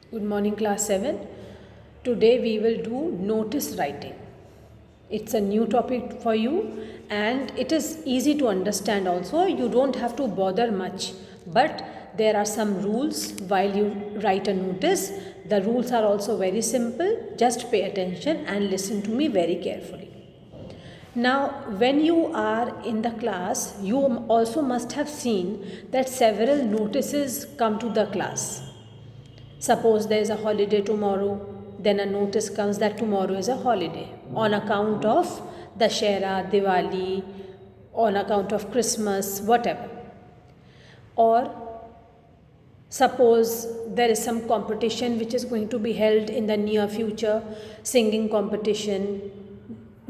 Good morning, class 7. Today we will do notice writing. It's a new topic for you and it is easy to understand also. You don't have to bother much, but there are some rules while you write a notice. The rules are also very simple. Just pay attention and listen to me very carefully. Now, when you are in the class, you also must have seen that several notices come to the class. Suppose there is a holiday tomorrow, then a notice comes that tomorrow is a holiday on account of Dashera, Diwali, on account of Christmas, whatever. Or suppose there is some competition which is going to be held in the near future, singing competition,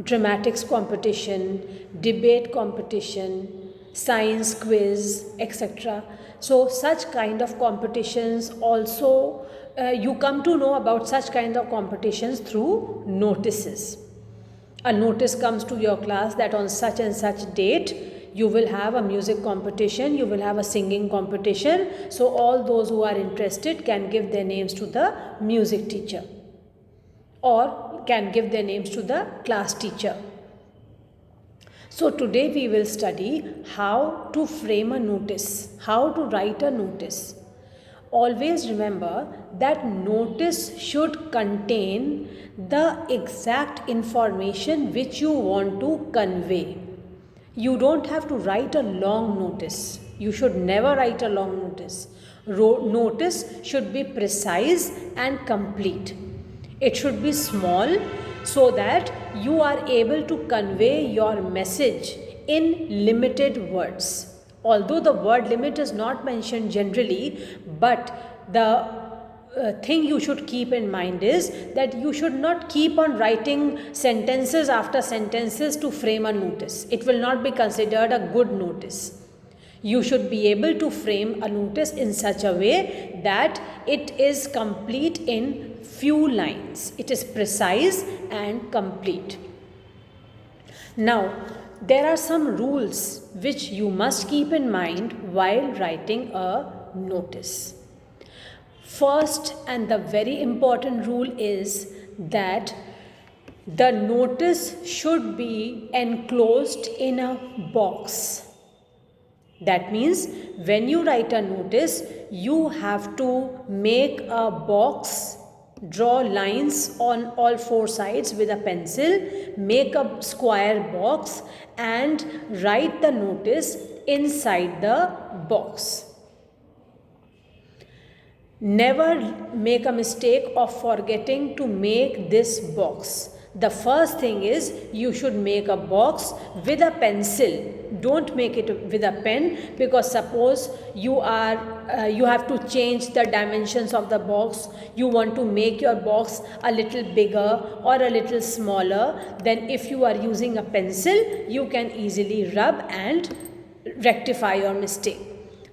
dramatics competition, debate competition, science quiz, etc. So such kind of competitions also, you come to know about such kind of competitions through notices. A notice comes to your class that on such and such date you will have a music competition, you will have a singing competition. So all those who are interested can give their names to the music teacher or can give their names to the class teacher. So today we will study how to frame a notice, how to write a notice. Always remember that notice should contain the exact information which you want to convey. You don't have to write a long notice. You should never write a long notice. Notice should be precise and complete. It should be small so that you are able to convey your message in limited words. Although the word limit is not mentioned generally, but the thing you should keep in mind is that you should not keep on writing sentences after sentences to frame a notice. It will not be considered a good notice. You should be able to frame a notice in such a way that it is complete in few lines. It is precise and complete. Now, there are some rules which you must keep in mind while writing a notice. First and the very important rule is that the notice should be enclosed in a box. That means when you write a notice, you have to make a box, draw lines on all four sides with a pencil, make a square box and write the notice inside the box. Never make a mistake of forgetting to make this box. The first thing is you should make a box with a pencil. Don't make it with a pen, because suppose you have to change the dimensions of the box. You want to make your box a little bigger or a little smaller. Then if you are using a pencil, you can easily rub and rectify your mistake.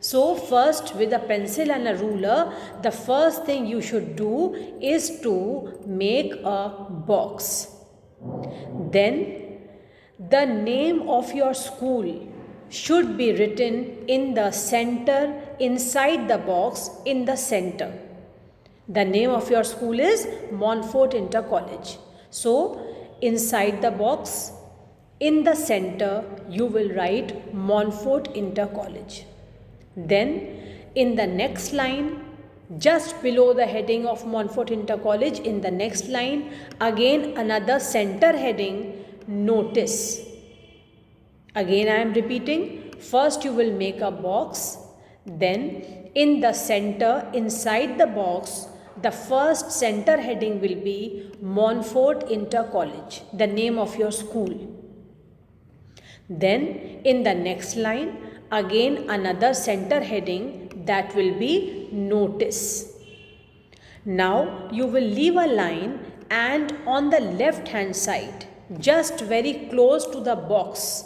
So first, with a pencil and a ruler, the first thing you should do is to make a box. Then the name of your school should be written in the center, inside the box, in the center. The name of your school is Montfort Inter College. So inside the box, in the center, you will write Montfort Inter College. Then in the next line, just below the heading of Montfort Inter College, in the next line, again another center heading, notice. Again I am repeating, first you will make a box, then in the center, inside the box, the first center heading will be Montfort Inter College, the name of your school. Then in the next line, again another center heading, that will be notice. Now you will leave a line and on the left hand side, just very close to the box,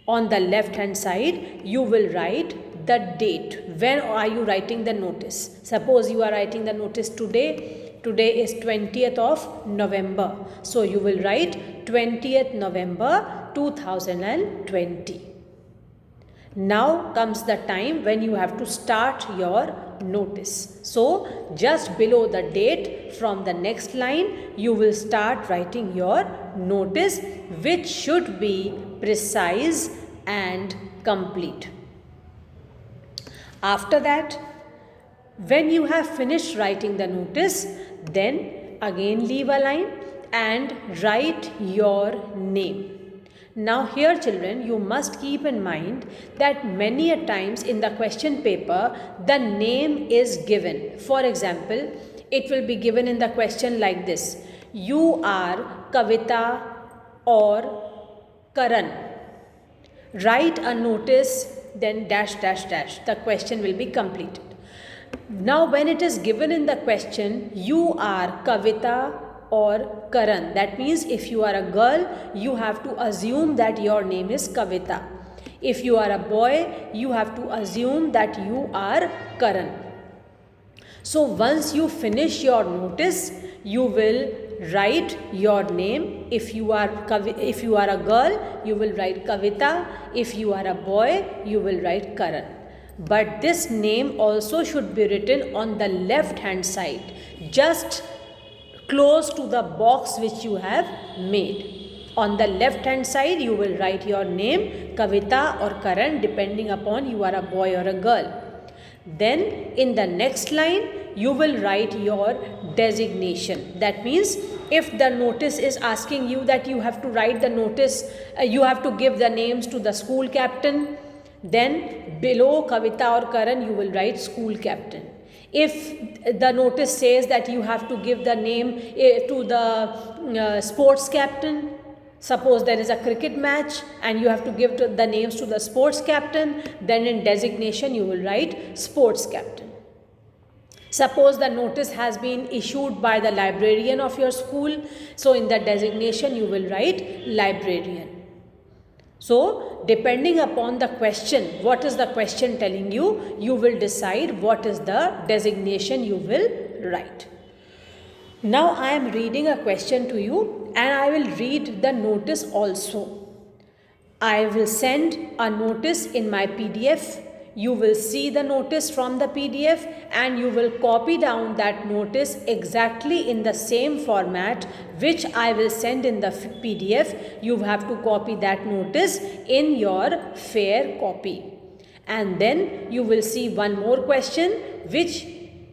on the left hand side you will write the date. When are you writing the notice? Suppose you are writing the notice today. Today is 20th of November. So you will write 20th November 2020. Now comes the time when you have to start your notice. So just below the date from the next line, you will start writing your notice, which should be precise and complete. After that, when you have finished writing the notice, then again leave a line and write your name. Now here children, you must keep in mind that many a times in the question paper, the name is given. For example, it will be given in the question like this: you are Kavita or Karan. Write a notice, then dash dash dash. The question will be completed. Now when it is given in the question, you are Kavita or Karan, that means if you are a girl, you have to assume that your name is Kavita. If you are a boy, you have to assume that you are Karan. So once you finish your notice, you will write your name. If you are a girl, you will write Kavita. If you are a boy, you will write Karan. But this name also should be written on the left hand side, just close to the box which you have made. On the left hand side, you will write your name, Kavita or Karan, depending upon you are a boy or a girl. Then in the next line, you will write your designation. That means if the notice is asking you that you have to write the notice, you have to give the names to the school captain, then below Kavita or Karan, you will write school captain. If the notice says that you have to give the name to the sports captain, suppose there is a cricket match and you have to give the names to the sports captain, then in designation you will write sports captain. Suppose the notice has been issued by the librarian of your school, so in the designation you will write librarian. So depending upon the question, what is the question telling you, you will decide what is the designation you will write. Now I am reading a question to you and I will read the notice also. I will send a notice in my PDF. You will see the notice from the PDF and you will copy down that notice exactly in the same format which I will send in the PDF. You have to copy that notice in your fair copy. And then you will see one more question which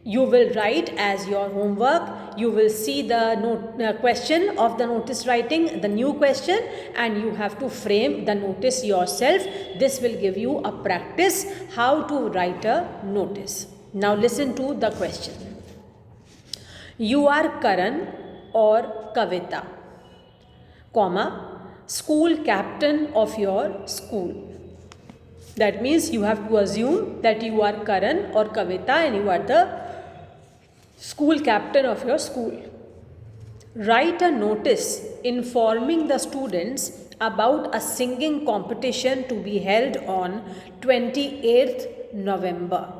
you will write as your homework. You will see the question of the notice writing, the new question, and you have to frame the notice yourself. This will give you a practice how to write a notice. Now listen to the question. You are Karan or Kavita, comma, school captain of your school. That means you have to assume that you are Karan or Kavita and you are the school captain of your school. Write a notice informing the students about a singing competition to be held on 28th November.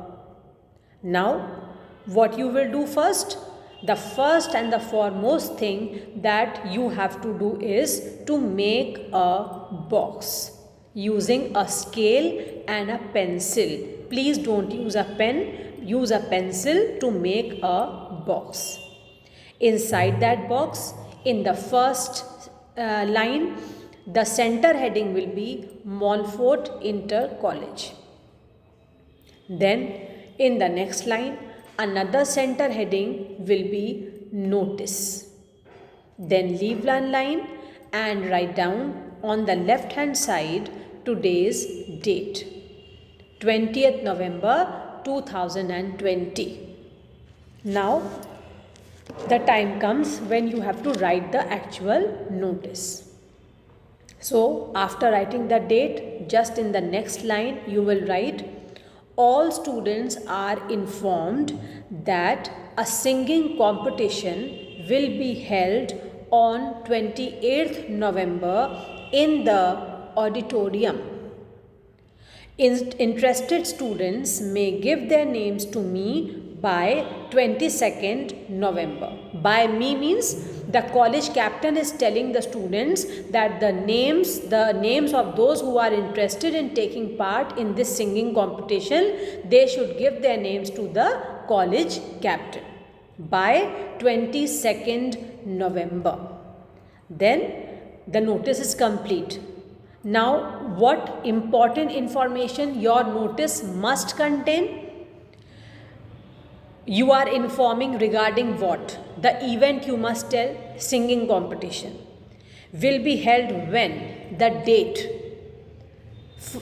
Now, what you will do first? The first and the foremost thing that you have to do is to make a box using a scale and a pencil. Please don't use a pen. Use a pencil to make a box. Inside that box, in the first line, the center heading will be Montfort Inter College. Then in the next line, another center heading will be notice. Then leave one line and write down on the left hand side today's date, 20th November 2020. Now the time comes when you have to write the actual notice. So after writing the date, just in the next line you will write, all students are informed that a singing competition will be held on 28th November in the auditorium. Interested students may give their names to me by 22nd November. By me means the college captain is telling the students that the names of those who are interested in taking part in this singing competition, they should give their names to the college captain by 22nd November. Then the notice is complete. Now, what important information your notice must contain? You are informing regarding what? The event you must tell, singing competition. Will be held when? The date.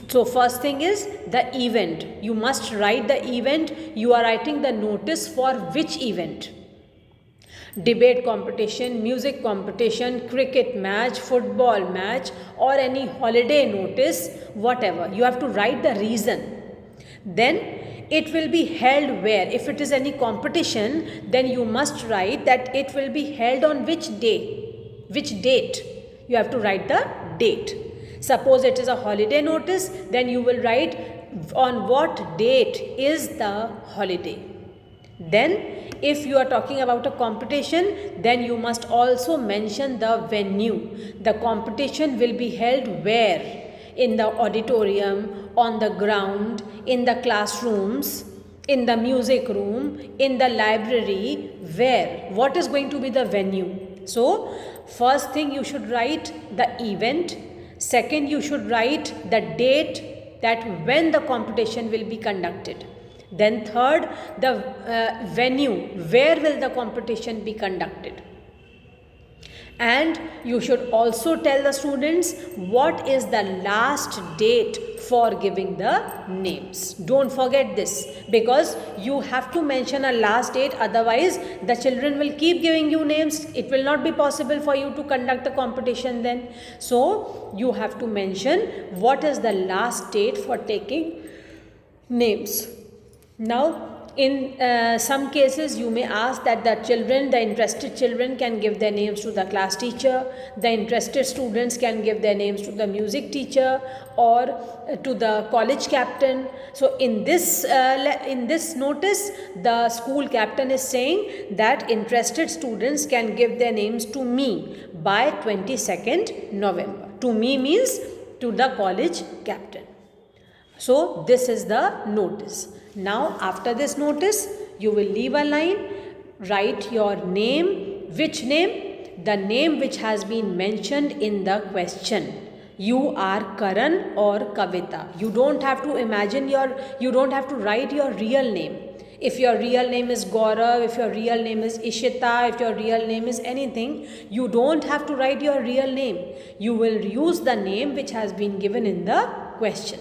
So first thing is the event. You must write the event. You are writing the notice for which event? Debate competition, music competition, cricket match, football match, or any holiday notice, whatever. You have to write the reason. Then it will be held where? If it is any competition, then you must write that it will be held on which day, which date. You have to write the date. Suppose it is a holiday notice, then you will write on what date is the holiday. Then if you are talking about a competition, then you must also mention the venue. The competition will be held where? In the auditorium, on the ground, in the classrooms, in the music room, in the library, where? What is going to be the venue? So, first thing you should write the event. Second, you should write the date, that when the competition will be conducted. Then third, the venue, where will the competition be conducted. And you should also tell the students what is the last date for giving the names. Don't forget this, because you have to mention a last date, otherwise the children will keep giving you names. It will not be possible for you to conduct the competition then. So you have to mention what is the last date for taking names. Now, in some cases, you may ask that the interested children can give their names to the class teacher, the interested students can give their names to the music teacher or to the college captain. So, in this notice, the school captain is saying that interested students can give their names to me by 22nd November. To me means to the college captain. So, this is the notice. Now, after this notice, you will leave a line, write your name. Which name? The name which has been mentioned in the question. You are Karan or Kavita. You don't have to you don't have to write your real name. If your real name is Gaurav, if your real name is Ishita, if your real name is anything, you don't have to write your real name. You will use the name which has been given in the question.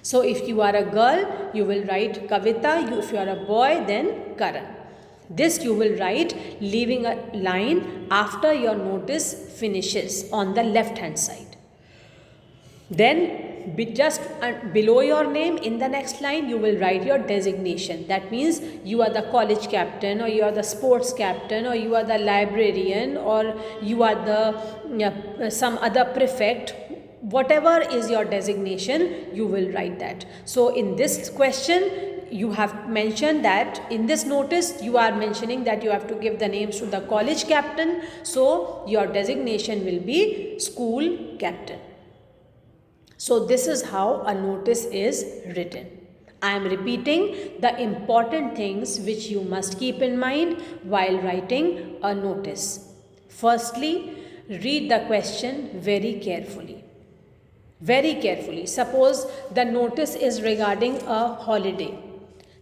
So, if you are a girl, you will write Kavita. If you are a boy, then Karan. This you will write leaving a line after your notice finishes on the left hand side. Then just below your name in the next line, you will write your designation. That means you are the college captain, or you are the sports captain, or you are the librarian, or you are the some other prefect. Whatever is your designation, you will write that. So, in this question, you have mentioned that in this notice, you are mentioning that you have to give the names to the college captain. So, your designation will be school captain. So, this is how a notice is written. I am repeating the important things which you must keep in mind while writing a notice. Firstly, read the question very carefully. Very carefully. Suppose the notice is regarding a holiday.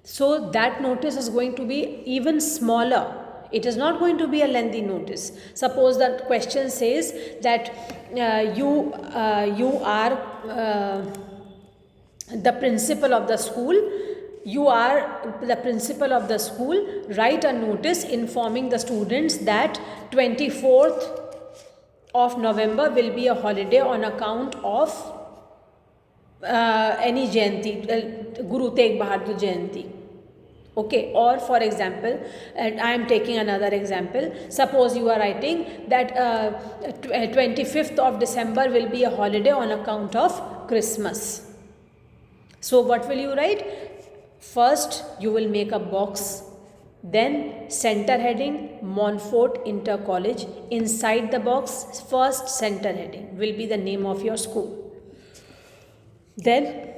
So that notice is going to be even smaller. It is not going to be a lengthy notice. Suppose that question says that you are the principal of the school. You are the principal of the school. Write a notice informing the students that 24th of November will be a holiday on account of any Jayanti, Guru Tegh Bahadur Jayanti. Okay, or for example, and I am taking another example. Suppose you are writing that 25th of December will be a holiday on account of Christmas. So what will you write? First, you will make a box. Then, center heading Montfort Inter College. Inside the box, first center heading will be the name of your school. Then,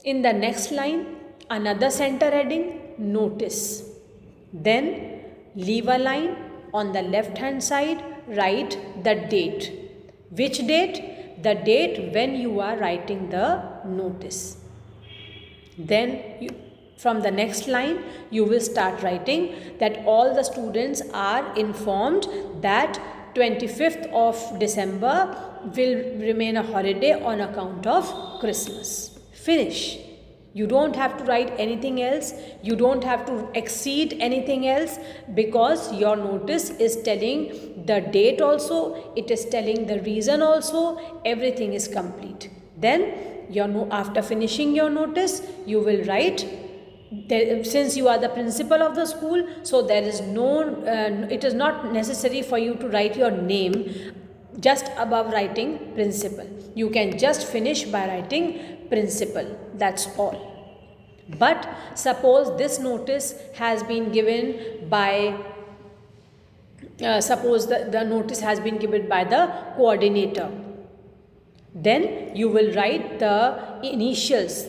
in the next line, another center heading, notice. Then, leave a line. On the left hand side, write the date. Which date? The date when you are writing the notice. Then, from the next line, you will start writing that all the students are informed that 25th of December will remain a holiday on account of Christmas. Finish. You don't have to write anything else. You don't have to exceed anything else, because your notice is telling the date also, it is telling the reason also, everything is complete. Then, after finishing your notice, you will write, since you are the principal of the school, so there is it is not necessary for you to write your name just above writing principal. You can just finish by writing principal, that's all. But suppose this notice has been given by, suppose the notice has been given by the coordinator, then you will write the initials,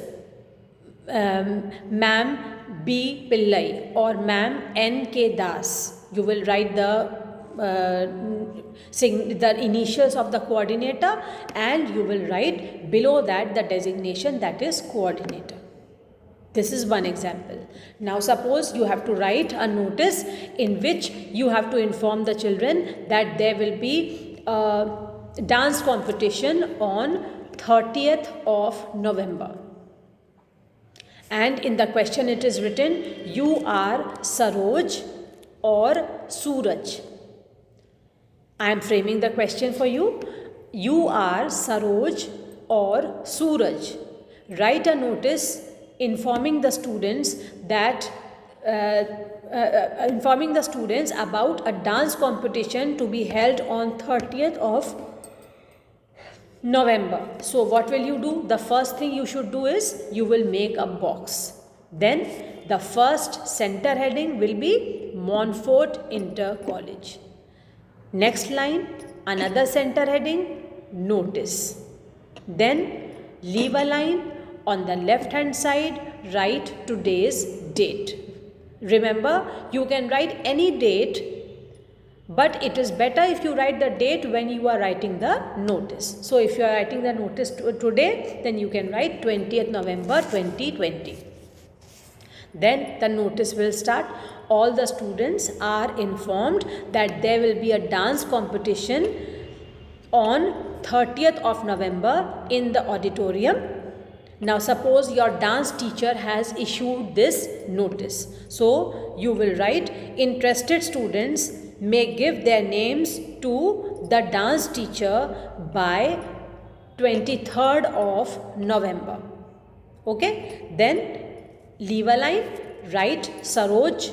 Ma'am B. Pillai or Ma'am N. K. Das. You will write the initials of the coordinator, and you will write below that the designation, that is coordinator. This is one example. Now suppose you have to write a notice in which you have to inform the children that there will be a dance competition on 30th of November. And in the question it is written, you are Saroj or Suraj. I am framing the question for you. You are Saroj or Suraj. Write a notice informing the students that about a dance competition to be held on 30th of November. So what will you do? The first thing you should do is you will make a box. Then the first center heading will be Montfort Inter College. Next line, another center heading, notice. Then leave a line. On the left hand side, write today's date. Remember, you can write any date, but it is better if you write the date when you are writing the notice. So if you are writing the notice today, then you can write 20th November 2020. Then the notice will start. All the students are informed that there will be a dance competition on 30th of November in the auditorium. Now suppose your dance teacher has issued this notice. So you will write, interested students may give their names to the dance teacher by 23rd of November. Okay, then leave a line, write Saroj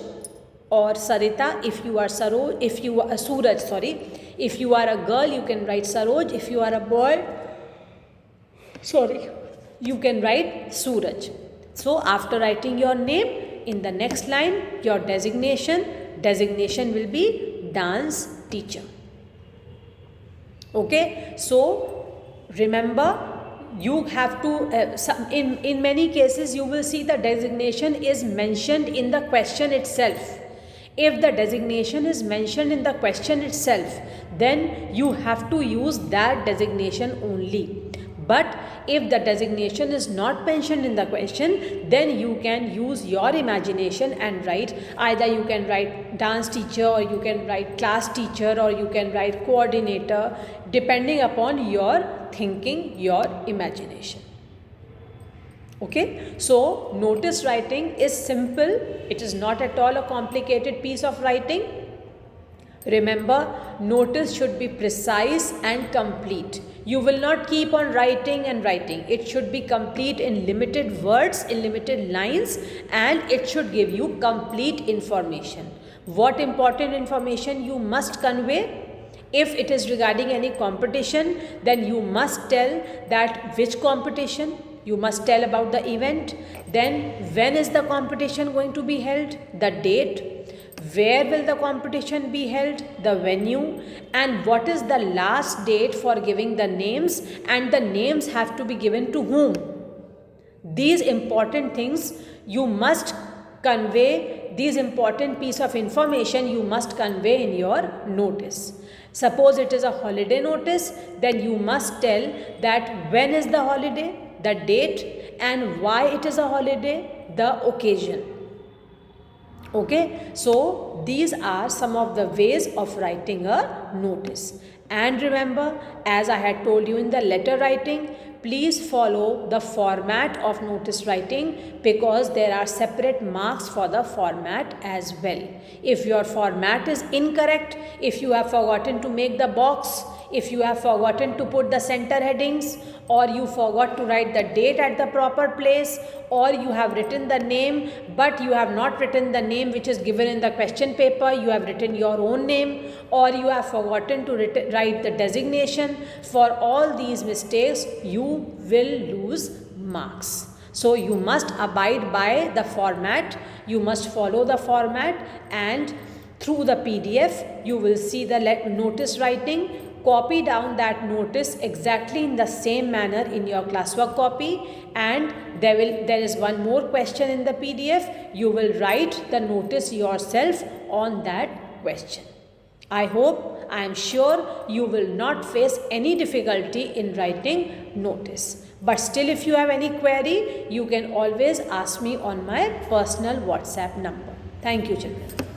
or Sarita if you are Suraj, if you are a girl you can write Saroj, if you are a boy, you can write Suraj. So after writing your name, in the next line your designation will be dance teacher. Okay, so remember, you have to in many cases you will see the designation is mentioned in the question itself. If the designation is mentioned in the question itself, then you have to use that designation only. But if the designation is not mentioned in the question, then you can use your imagination and write, either you can write dance teacher, or you can write class teacher, or you can write coordinator, depending upon your thinking, your imagination. Okay, so notice writing is simple. It is not at all a complicated piece of writing. Remember, notice should be precise and complete. You will not keep on writing and writing. It should be complete in limited words, in limited lines, and it should give you complete information. What important information you must convey? If it is regarding any competition, then you must tell that which competition. You must tell about the event, Then when is the competition going to be held? The date. Where will the competition be held? The venue. And what is the last date for giving the names, and the names have to be given to whom? These important things you must convey, these important piece of information you must convey in your notice. Suppose it is a holiday notice, then you must tell that when is the holiday, the date, and why it is a holiday, the occasion. Okay, so these are some of the ways of writing a notice. And remember, as I had told you in the letter writing, please follow the format of notice writing, because there are separate marks for the format as well. If your format is incorrect, if you have forgotten to make the box, if you have forgotten to put the center headings, or you forgot to write the date at the proper place, or you have written the name but you have not written the name which is given in the question paper, you have written your own name, or you have forgotten to write the designation, for all these mistakes you will lose marks. So you must abide by the format, you must follow the format, and through the PDF you will see the notice writing. Copy down that notice exactly in the same manner in your classwork copy, and there is one more question in the PDF. You will write the notice yourself on that question. I am sure you will not face any difficulty in writing notice. But still, if you have any query, you can always ask me on my personal WhatsApp number. Thank you, children.